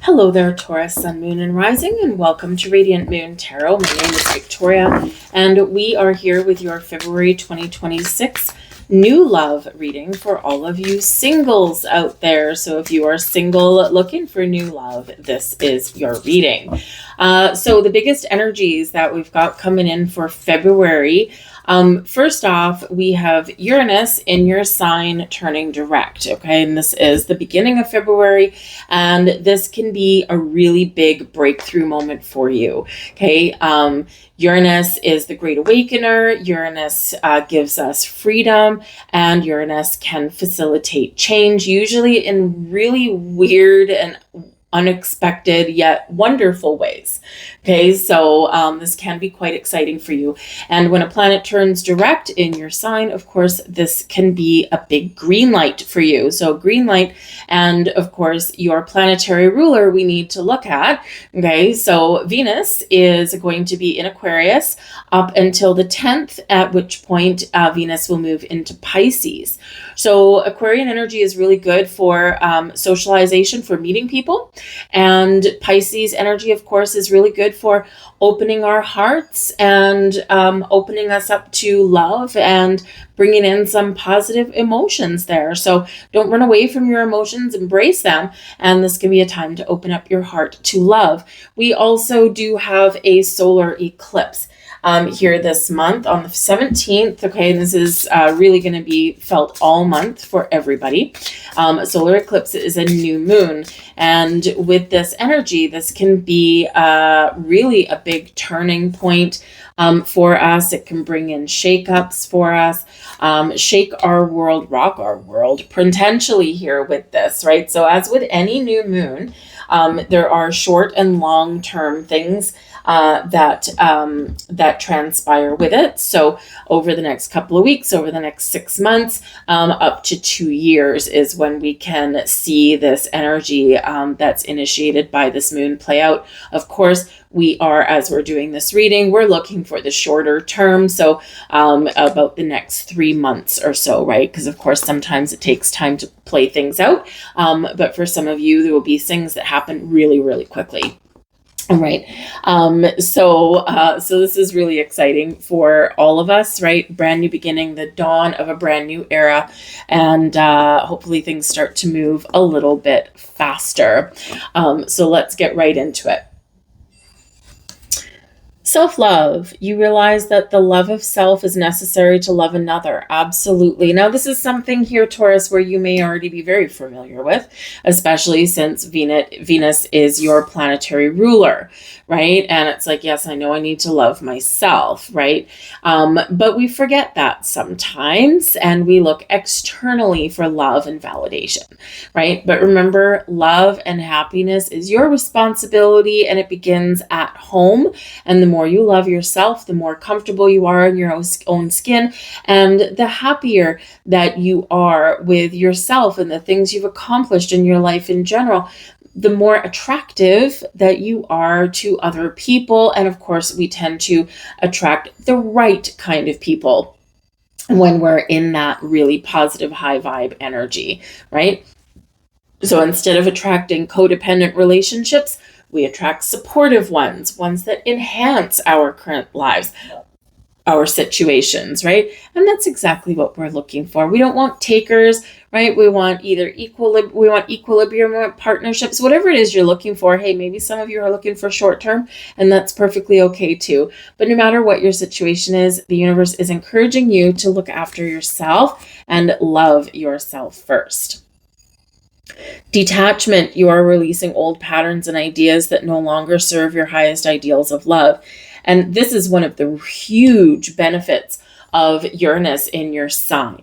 Hello there, Taurus, Sun, Moon, and Rising, and welcome to Radiant Moon Tarot. My name is Victoria, and we are here with your February 2026 new love reading for all of you singles out there. So if you are single looking for new love, this is your reading. So the biggest energies that we've got coming in for February, first off, we have Uranus in your sign turning direct, okay? And this is the beginning of February, and this can be a really big breakthrough moment for you, okay? Uranus is the Great Awakener. Uranus gives us freedom, and Uranus can facilitate change, usually in really weird and unexpected yet wonderful ways. Okay, so this can be quite exciting for you. And when a planet turns direct in your sign, of course, this can be a big green light for you. So green light, and of course, your planetary ruler we need to look at. Okay, so Venus is going to be in Aquarius up until the 10th, at which point Venus will move into Pisces. So Aquarian energy is really good for socialization, for meeting people. And Pisces energy, of course, is really good for opening our hearts and opening us up to love and bringing in some positive emotions there. So don't run away from your emotions, embrace them. And this can be a time to open up your heart to love. We also do have a solar eclipse here this month on the 17th. Okay, this is really going to be felt all month for everybody. A solar eclipse is a new moon, and with this energy, this can be really a big turning point for us. It can bring in shakeups for us, shake our world, rock our world, potentially here with this, right? So as with any new moon, there are short and long-term things that transpire with it. So over the next couple of weeks, over the next 6 months, up to 2 years is when we can see this energy that's initiated by this moon play out. Of course, we are, as we're doing this reading, we're looking for the shorter term. So about the next 3 months or so, right? Because of course, sometimes it takes time to play things out. But for some of you, there will be things that happen really, really quickly. All right. So this is really exciting for all of us, right? Brand new beginning, the dawn of a brand new era, and hopefully things start to move a little bit faster. So let's get right into it. Self-love. You realize that the love of self is necessary to love another. Absolutely. Now, this is something here, Taurus, where you may already be very familiar with, especially since Venus is your planetary ruler, right? And it's like, yes, I know I need to love myself, right? But we forget that sometimes, and we look externally for love and validation, right? But remember, love and happiness is your responsibility, and it begins at home. And the more you love yourself, the more comfortable you are in your own skin, and the happier that you are with yourself and the things you've accomplished in your life in general, the more attractive that you are to other people. And of course, we tend to attract the right kind of people when we're in that really positive, high vibe energy, right? So instead of attracting codependent relationships, we attract supportive ones that enhance our current lives, our situations, right? And that's exactly what we're looking for. We don't want takers, right? We want either equilibrium, we want partnerships, whatever it is you're looking for. Hey, maybe some of you are looking for short term, and that's perfectly okay too. But no matter what your situation is, the universe is encouraging you to look after yourself and love yourself first. Detachment. You are releasing old patterns and ideas that no longer serve your highest ideals of love. And this is one of the huge benefits of Uranus in your sign.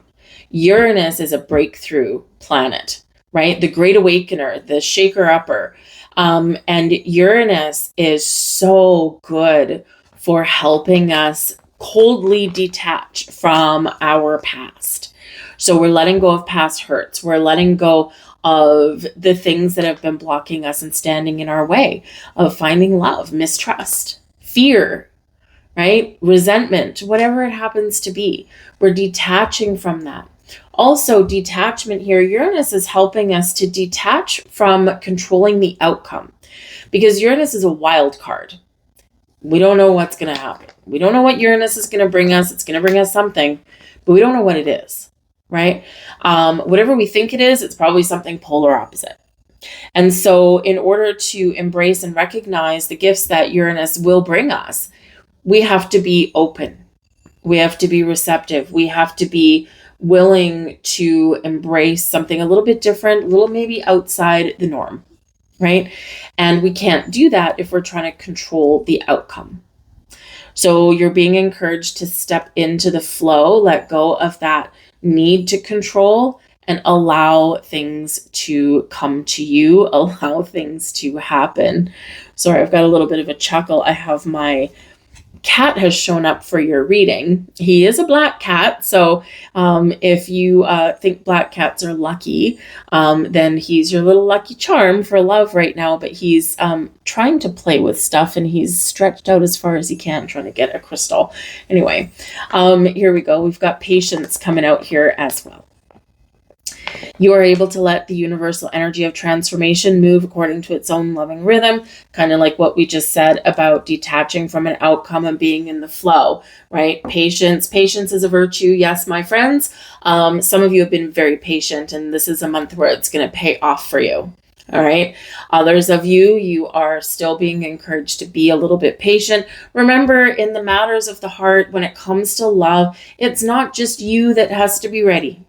Uranus is a breakthrough planet, right? The Great Awakener, the shaker-upper. And Uranus is so good for helping us coldly detach from our past. So we're letting go of past hurts. We're letting go of the things that have been blocking us and standing in our way of finding love, mistrust, fear, right? Resentment, whatever it happens to be. We're detaching from that. Also, detachment here, Uranus is helping us to detach from controlling the outcome, because Uranus is a wild card. We don't know what's going to happen. We don't know what Uranus is going to bring us. It's going to bring us something, but we don't know what it is, right? Whatever we think it is, it's probably something polar opposite. And so in order to embrace and recognize the gifts that Uranus will bring us, we have to be open. We have to be receptive. We have to be willing to embrace something a little bit different, a little maybe outside the norm, right? And we can't do that if we're trying to control the outcome. So you're being encouraged to step into the flow, let go of that need to control, and allow things to come to you, allow things to happen. Sorry, I've got a little bit of a chuckle. I have my cat has shown up for your reading. He is a black cat, so if you think black cats are lucky, then he's your little lucky charm for love right now, but he's trying to play with stuff, and he's stretched out as far as he can trying to get a crystal. Anyway, here we go. We've got patience coming out here as well. You are able to let the universal energy of transformation move according to its own loving rhythm, kind of like what we just said about detaching from an outcome and being in the flow, right? Patience is a virtue. Yes, my friends, some of you have been very patient, and this is a month where it's going to pay off for you. All right. Others of you are still being encouraged to be a little bit patient. Remember, in the matters of the heart, when it comes to love, it's not just you that has to be ready.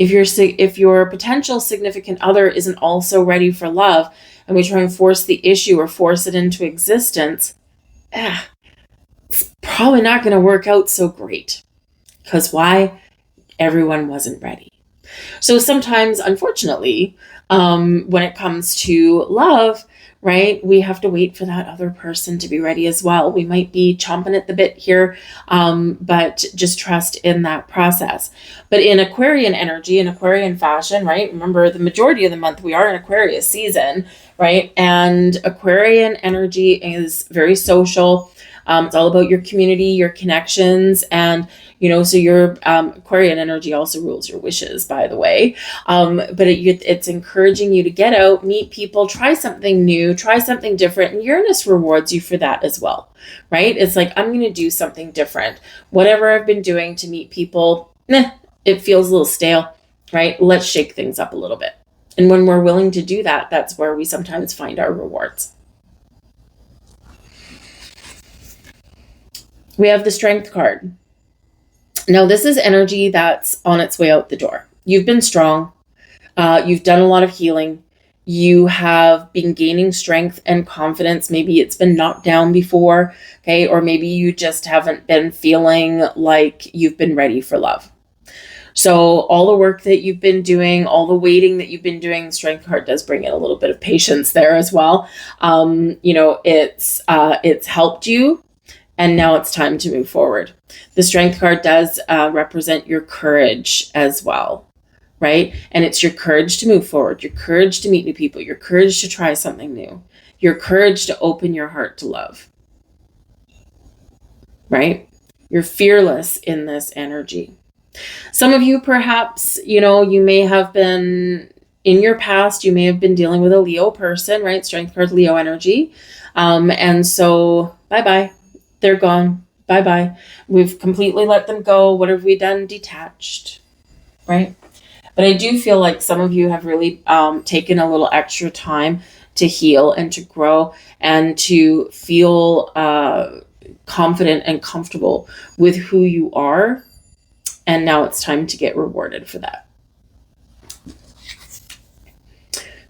If your potential significant other isn't also ready for love, and we try and force the issue or force it into existence, it's probably not going to work out so great. Because why? Everyone wasn't ready. So sometimes, unfortunately, when it comes to love, right, we have to wait for that other person to be ready as well. We might be chomping at the bit here, but just trust in that process. But in Aquarian energy, in Aquarian fashion, right, remember the majority of the month we are in Aquarius season, right? And Aquarian energy is very social. It's all about your community, your connections, and so your Aquarian energy also rules your wishes, by the way. But it's encouraging you to get out, meet people, try something new, try something different. And Uranus rewards you for that as well, right? It's like, I'm going to do something different. Whatever I've been doing to meet people, it feels a little stale, right? Let's shake things up a little bit. And when we're willing to do that, that's where we sometimes find our rewards. We have the Strength card. Now, this is energy that's on its way out the door. You've been strong. You've done a lot of healing. You have been gaining strength and confidence. Maybe it's been knocked down before, okay? Or maybe you just haven't been feeling like you've been ready for love. So all the work that you've been doing, all the waiting that you've been doing, the Strength card does bring in a little bit of patience there as well. It's helped you. And now it's time to move forward. The Strength card does represent your courage as well, right? And it's your courage to move forward, your courage to meet new people, your courage to try something new, your courage to open your heart to love, right? You're fearless in this energy. Some of you perhaps, you may have been, in your past, you may have been dealing with a Leo person, right? Strength card, Leo energy. And so, bye-bye. They're gone. Bye-bye. We've completely let them go. What have we done? Detached, right? But I do feel like some of you have really taken a little extra time to heal and to grow and to feel confident and comfortable with who you are. And now it's time to get rewarded for that.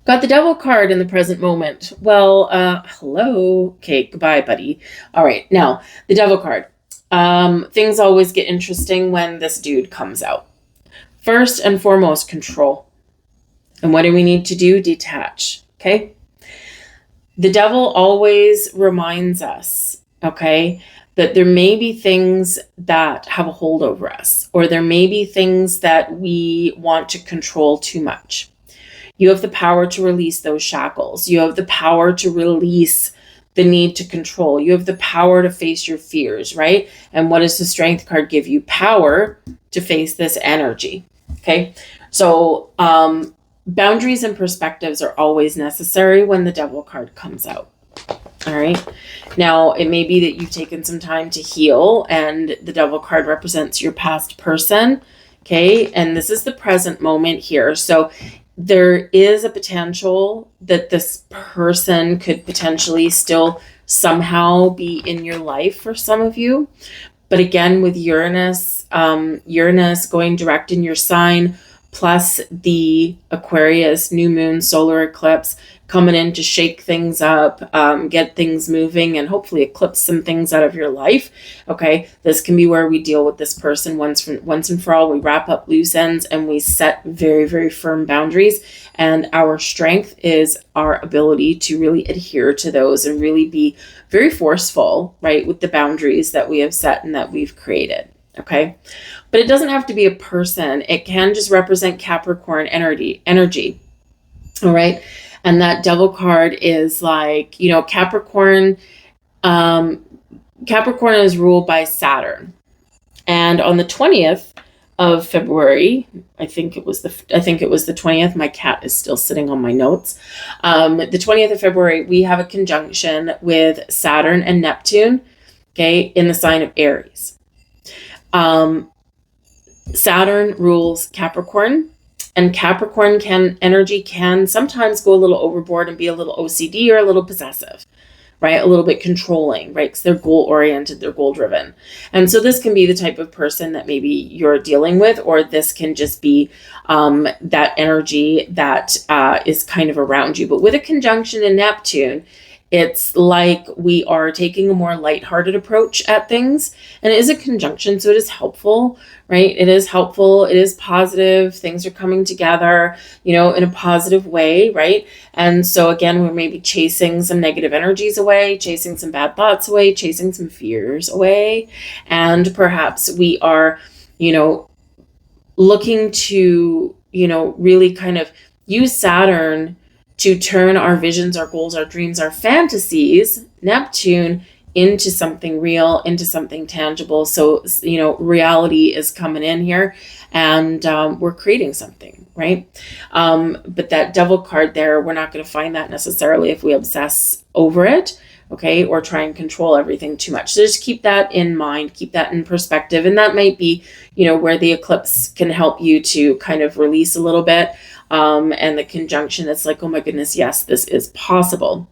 Got the Devil card in the present moment. Well, hello. Okay, goodbye, buddy. All right, now, the Devil card. Things always get interesting when this dude comes out. First and foremost, control. And what do we need to do? Detach, okay? The Devil always reminds us, okay, that there may be things that have a hold over us, or there may be things that we want to control too much. You have the power to release those shackles. You have the power to release the need to control. You have the power to face your fears, right? And what does the Strength card give you? Power to face this energy. Okay. So, boundaries and perspectives are always necessary when the Devil card comes out. All right. Now, it may be that you've taken some time to heal, and the Devil card represents your past person. Okay. And this is the present moment here. So there is a potential that this person could potentially still somehow be in your life for some of you. But again, with Uranus going direct in your sign, plus the Aquarius new moon solar eclipse coming in to shake things up, get things moving, and hopefully eclipse some things out of your life. Okay, this can be where we deal with this person once and for all. We wrap up loose ends and we set very, very firm boundaries. And our strength is our ability to really adhere to those and really be very forceful, right, with the boundaries that we have set and that we've created. Okay, but it doesn't have to be a person. It can just represent Capricorn energy. All right. And that Devil card is like, Capricorn is ruled by Saturn. And on the 20th of February, I think it was the 20th. My cat is still sitting on my notes. The 20th of February, we have a conjunction with Saturn and Neptune, okay, in the sign of Aries. Saturn rules Capricorn, and Capricorn energy can sometimes go a little overboard and be a little OCD or a little possessive, right? A little bit controlling, right? Because they're goal oriented, they're goal driven. And so this can be the type of person that maybe you're dealing with, or this can just be that energy that is kind of around you. But with a conjunction in Neptune, it's like we are taking a more lighthearted approach at things, and it is a conjunction, so it is helpful, right? It is helpful. It is positive. Things are coming together, in a positive way, right? And so again, we're maybe chasing some negative energies away, chasing some bad thoughts away, chasing some fears away, and perhaps we are, looking to, really kind of use Saturn to turn our visions, our goals, our dreams, our fantasies, Neptune, into something real, into something tangible. So, reality is coming in here, and we're creating something, right? But that Devil card there, we're not going to find that necessarily if we obsess over it, okay, or try and control everything too much. So just keep that in mind, keep that in perspective. And that might be, where the eclipse can help you to kind of release a little bit. And the conjunction, it's like, oh my goodness, yes, this is possible,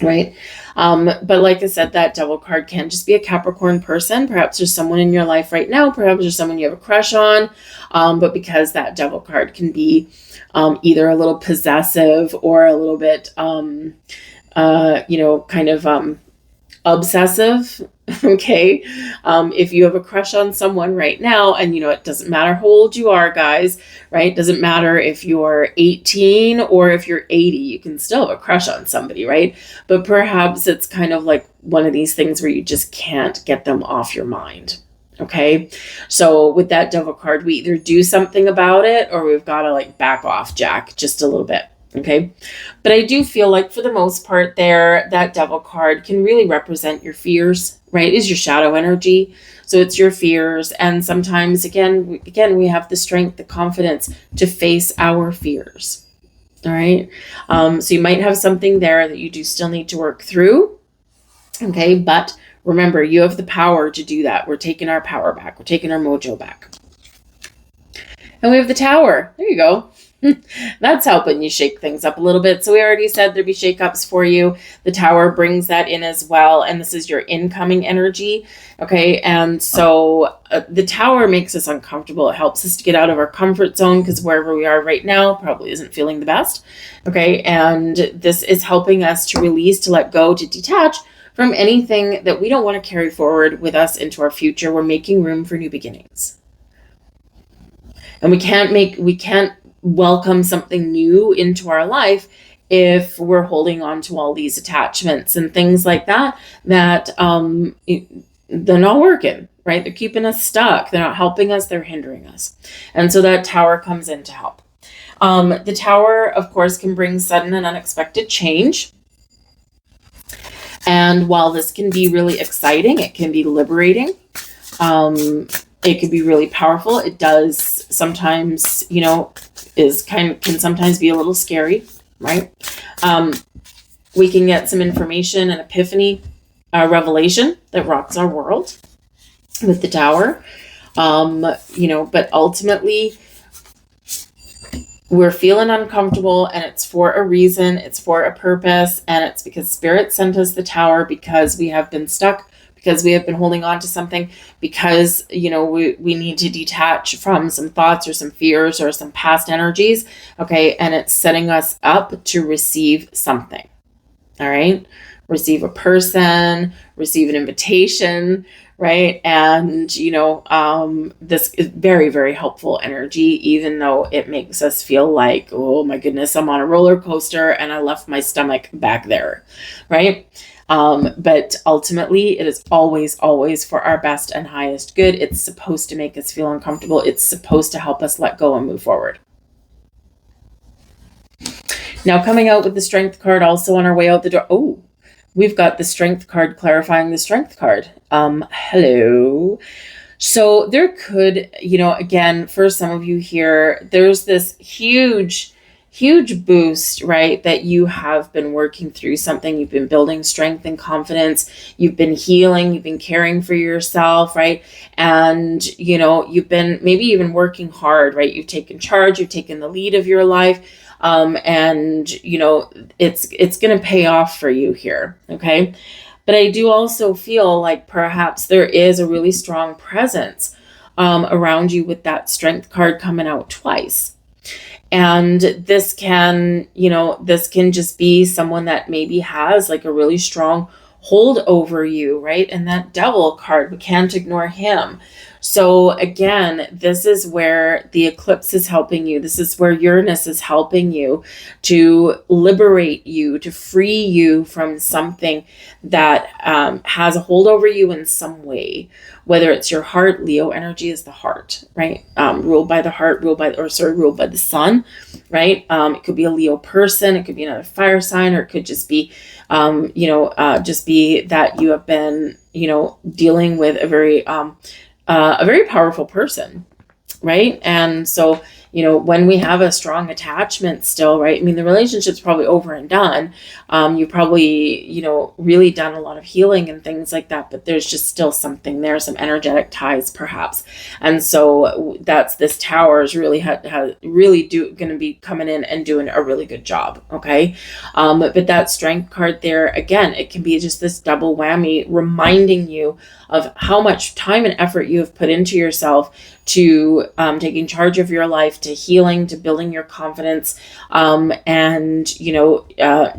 right? But like I said, that Devil card can just be a Capricorn person. Perhaps there's someone in your life right now. Perhaps there's someone you have a crush on. But because that Devil card can be either a little possessive or a little bit, obsessive. Okay. If you have a crush on someone right now, and it doesn't matter how old you are, guys, right? Doesn't matter if you're 18 or if you're 80, you can still have a crush on somebody, right? But perhaps it's kind of like one of these things where you just can't get them off your mind. Okay. So with that Devil card, we either do something about it, or we've got to back off, Jack, just a little bit. Okay. But I do feel like for the most part there, that Devil card can really represent your fears, right? Is your shadow energy. So it's your fears. And sometimes again, we have the strength, the confidence to face our fears. All right. So you might have something there that you do still need to work through. Okay. But remember, you have the power to do that. We're taking our power back. We're taking our mojo back. And we have the Tower. There you go. That's helping you shake things up a little bit. So we already said there'd be shakeups for you. The Tower brings that in as well. And this is your incoming energy. Okay. And so the Tower makes us uncomfortable. It helps us to get out of our comfort zone, because wherever we are right now probably isn't feeling the best. Okay. And this is helping us to release, to let go, to detach from anything that we don't want to carry forward with us into our future. We're making room for new beginnings. And we can't welcome something new into our life if we're holding on to all these attachments and things like that they're not working, right? They're keeping us stuck. They're not helping us. They're hindering us. And so that Tower comes in to help. The Tower, of course, can bring sudden and unexpected change. And while this can be really exciting, it can be liberating. It can be really powerful. It does sometimes, can sometimes be a little scary, right? We can get some information, an epiphany, a revelation that rocks our world with the Tower. But ultimately we're feeling uncomfortable, and it's for a reason, it's for a purpose, and it's because Spirit sent us the Tower because we have been stuck, because we have been holding on to something, because, we need to detach from some thoughts or some fears or some past energies. Okay. And it's setting us up to receive something. All right. Receive a person, receive an invitation, right? And, this is very, very helpful energy, even though it makes us feel like, oh my goodness, I'm on a roller coaster and I left my stomach back there, right? But ultimately it is always, always for our best and highest good. It's supposed to make us feel uncomfortable. It's supposed to help us let go and move forward. Now, coming out with the Strength card also on our way out the door. Oh, we've got the Strength card clarifying the Strength card. Hello. So there could, again, for some of you here, there's this huge boost, right? That you have been working through something. You've been building strength and confidence. You've been healing. You've been caring for yourself, right? And, you've been maybe even working hard, right? You've taken charge. You've taken the lead of your life. And it's going to pay off for you here. Okay. But I do also feel like perhaps there is a really strong presence, around you with that Strength card coming out twice. And this can just be someone that maybe has like a really strong hold over you, right? And that Devil card, we can't ignore him. So again, this is where the eclipse is helping you. This is where Uranus is helping you to liberate you, to free you from something that has a hold over you in some way, whether it's your heart. Leo energy is the heart, right? Ruled by the heart, ruled by the sun, right? It could be a Leo person. It could be another fire sign, or it could just be, just be that you have been, dealing with a very powerful person, right? And so, when we have a strong attachment still, right? I mean, the relationship's probably over and done. You've probably, really done a lot of healing and things like that, but there's just still something there, some energetic ties perhaps. And so that's this Tower is really going to be coming in and doing a really good job. Okay. But that Strength card there, again, it can be just this double whammy, reminding you of how much time and effort you have put into yourself, to taking charge of your life, to healing, to building your confidence, and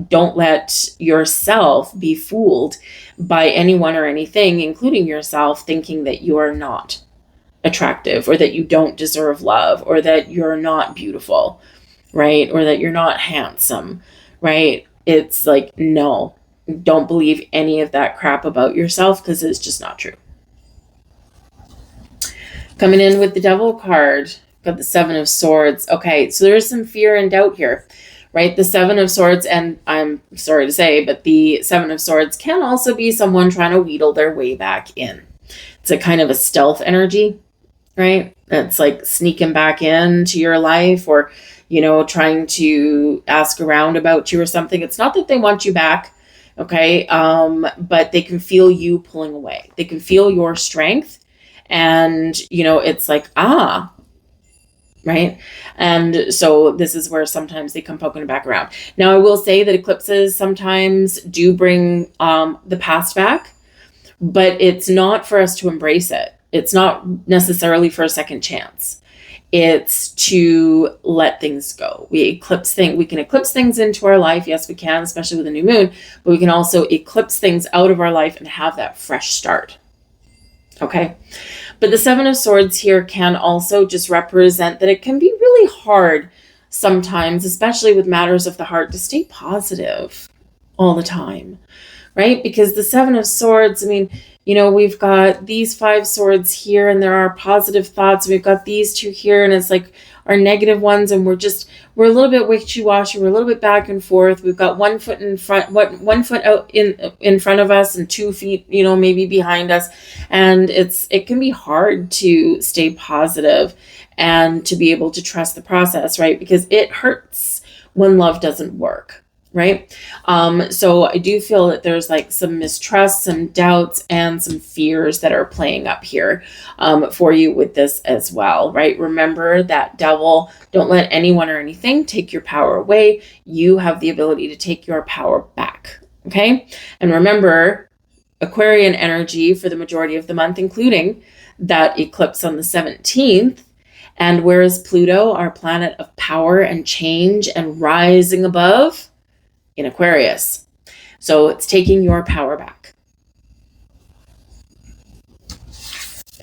don't let yourself be fooled by anyone or anything, including yourself, thinking that you are not attractive, or that you don't deserve love, or that you're not beautiful, right? Or that you're not handsome, right? It's like, no, don't believe any of that crap about yourself, because it's just not true. Coming in with the Devil card, got the Seven of Swords. Okay, so there's some fear and doubt here, right? The Seven of Swords, and I'm sorry to say, but the Seven of Swords can also be someone trying to wheedle their way back in. It's a kind of a stealth energy, right? It's like sneaking back into your life, or, trying to ask around about you or something. It's not that they want you back, okay? But they can feel you pulling away. They can feel your strength. And, it's like, right? And so this is where sometimes they come poking back around. Now, I will say that eclipses sometimes do bring the past back, but it's not for us to embrace it. It's not necessarily for a second chance. It's to let things go. We can eclipse things into our life. Yes, we can, especially with a new moon, but we can also eclipse things out of our life and have that fresh start. Okay. But the Seven of Swords here can also just represent that it can be really hard sometimes, especially with matters of the heart, to stay positive all the time, right? Because the Seven of Swords, I mean, we've got these 5 swords here, and there are positive thoughts. We've got these 2 here, and it's like our negative ones, and we're a little bit wishy-washy. We're a little bit back and forth. We've got 1 foot in front, 1 foot out in front of us, and 2 feet, maybe behind us. And it can be hard to stay positive and to be able to trust the process, right? Because it hurts when love doesn't work. Right? So I do feel that there's like some mistrust, some doubts, and some fears that are playing up here for you with this as well, right? Remember that devil, don't let anyone or anything take your power away. You have the ability to take your power back, okay? And remember, Aquarian energy for the majority of the month, including that eclipse on the 17th, and where is Pluto, our planet of power and change and rising above? In Aquarius. So it's taking your power back.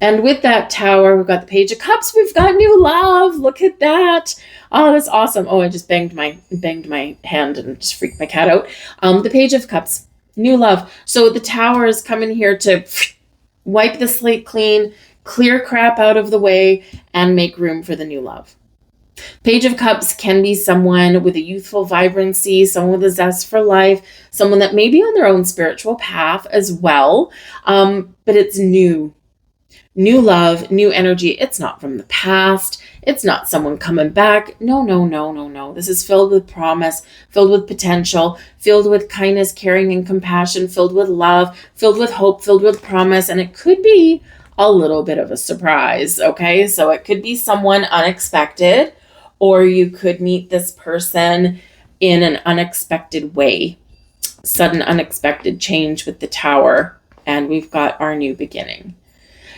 And with that Tower, we've got the Page of Cups. We've got new love. Look at that. Oh, that's awesome. Oh, I just banged my hand and just freaked my cat out. The Page of Cups, new love. So the Tower is coming here to wipe the slate clean, clear crap out of the way, and make room for the new love. Page of Cups can be someone with a youthful vibrancy, someone with a zest for life, someone that may be on their own spiritual path as well, but it's new love, new energy. It's not from the past. It's not someone coming back. No. This is filled with promise, filled with potential, filled with kindness, caring, and compassion, filled with love, filled with hope, filled with promise, and it could be a little bit of a surprise, okay? So it could be someone unexpected, or you could meet this person in an unexpected way. Sudden unexpected change with the Tower. And we've got our new beginning.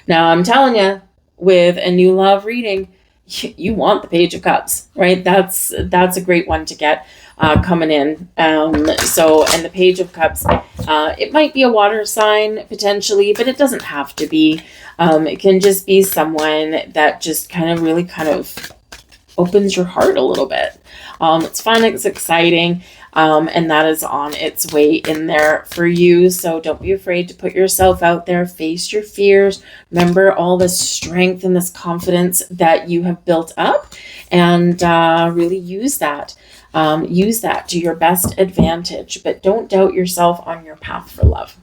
Now, I'm telling you, with a new love reading, you want the Page of Cups, right? That's a great one to get coming in. And the Page of Cups, it might be a water sign potentially, but it doesn't have to be. It can just be someone that just kind of opens your heart a little bit. It's fun, it's exciting, and that is on its way in there for you. So don't be afraid to put yourself out there, face your fears, remember all this strength and this confidence that you have built up, and really use that to your best advantage, but don't doubt yourself on your path for love.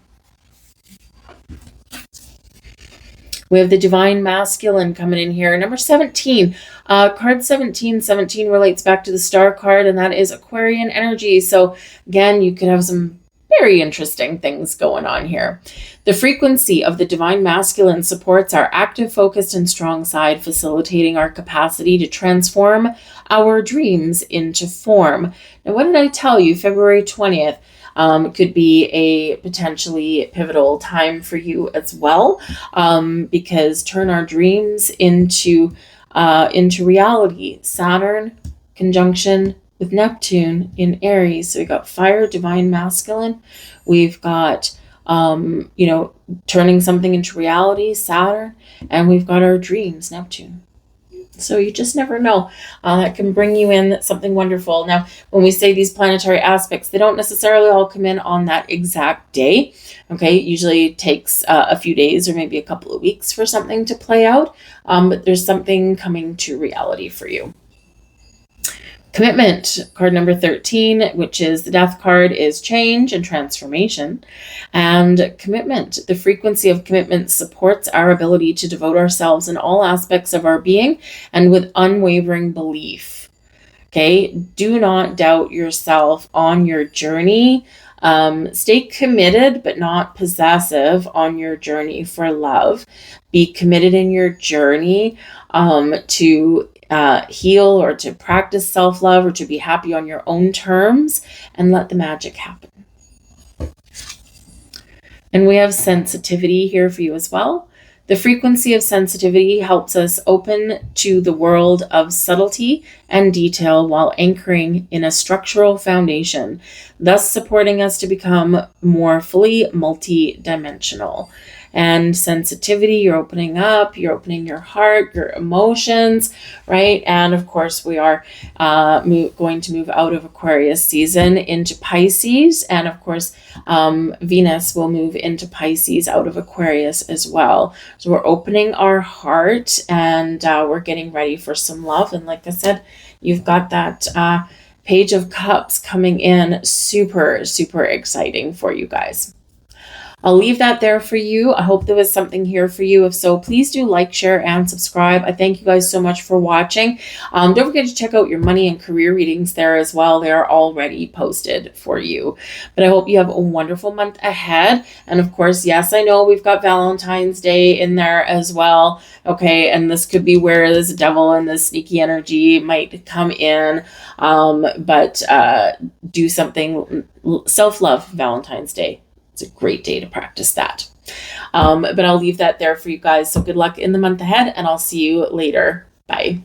We have the Divine Masculine coming in here. Number 17. Card 17. 17 relates back to the Star card, and that is Aquarian energy. So again, you could have some very interesting things going on here. The frequency of the Divine Masculine supports our active, focused, and strong side, facilitating our capacity to transform our dreams into form. Now, what did I tell you? February 20th. Could be a potentially pivotal time for you as well, because turn our dreams into reality. Saturn conjunction with Neptune in Aries. So we got fire, Divine Masculine. We've got turning something into reality, Saturn, and we've got our dreams, Neptune. So you just never know. That can bring you in something wonderful. Now, when we say these planetary aspects, they don't necessarily all come in on that exact day. Okay, it usually takes a few days or maybe a couple of weeks for something to play out. But there's something coming to reality for you. Commitment, card number 13, which is the Death card, is change and transformation. And commitment, the frequency of commitment supports our ability to devote ourselves in all aspects of our being and with unwavering belief. Okay, do not doubt yourself on your journey. Stay committed, but not possessive on your journey for love. Be committed in your journey to heal or to practice self-love or to be happy on your own terms, and let the magic happen. And we have sensitivity here for you as well. The frequency of sensitivity helps us open to the world of subtlety and detail while anchoring in a structural foundation, thus supporting us to become more fully multi-dimensional. and sensitivity. You're opening up, you're opening your heart, your emotions, right? And of course, we are going to move out of Aquarius season into Pisces. And of course, Venus will move into Pisces out of Aquarius as well. So we're opening our heart, and we're getting ready for some love. And like I said, you've got that Page of Cups coming in, super, super exciting for you guys. I'll leave that there for you. I hope there was something here for you. If so, please do like, share, and subscribe. I thank you guys so much for watching. Don't forget to check out your money and career readings there as well. They are already posted for you. But I hope you have a wonderful month ahead. And of course, yes, I know we've got Valentine's Day in there as well. Okay, and this could be where this devil and this sneaky energy might come in. But do something, self-love Valentine's Day. It's a great day to practice that. But I'll leave that there for you guys. So good luck in the month ahead, and I'll see you later. Bye.